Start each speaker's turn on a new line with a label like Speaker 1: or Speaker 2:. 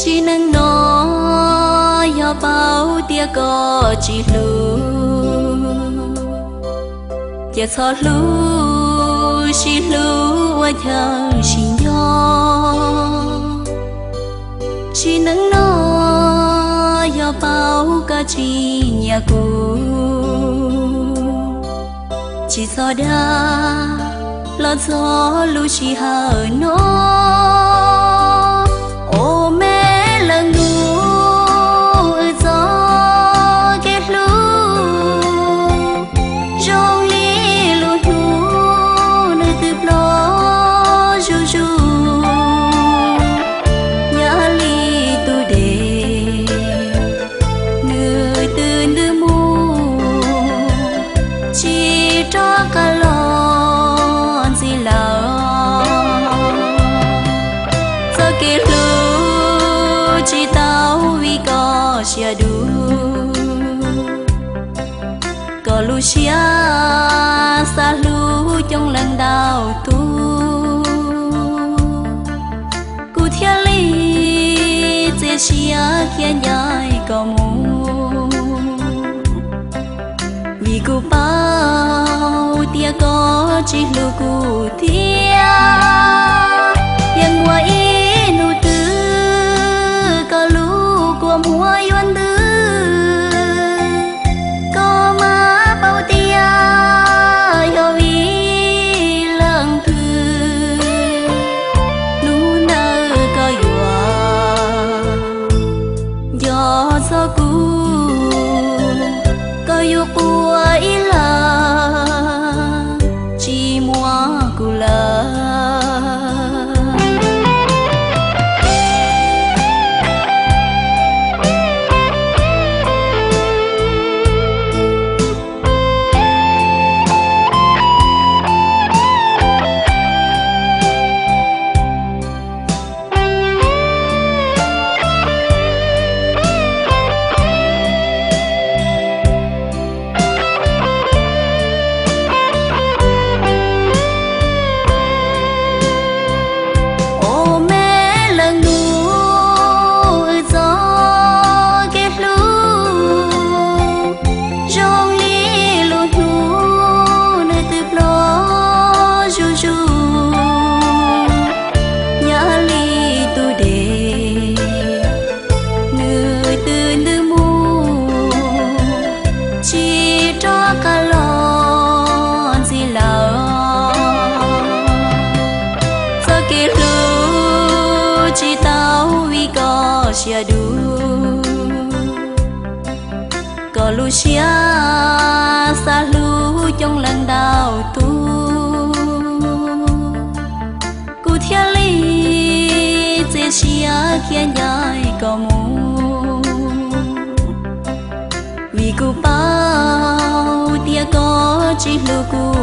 Speaker 1: chỉ nâng nó yo bao tia có chỉ lu giờ cho lu chỉ lu qua chờ chỉ nhỏ chỉ nâng nó yo bao cả chỉ nhà cô chỉ cho đã lo cho lu chỉ hở nó ô mẹ lần nu gió kết lu trong ly lu nu nơi từ lo du du nhớ ly tu để nơi từ nơi mu chỉ cho cả lo gì là cho kết lu chỉ tao vì có chia đủ có lu chia xa lu trong lần đau tu cụ thiên lý chia chia kia nhai có mu vì cụ bao tia có chỉ lu cụ thiên yang ngoài nu tư có lu của mua yuan tư có má bao tia yo vi lăng thư nu nơ có yo cho cu có yo của ý là chỉ mua cụ là chia đủ có lu chia xa lu trong lần đau tu cụ thiên lý chia chia kia nhai có mu vì cụ bao tia có chỉ lu cụ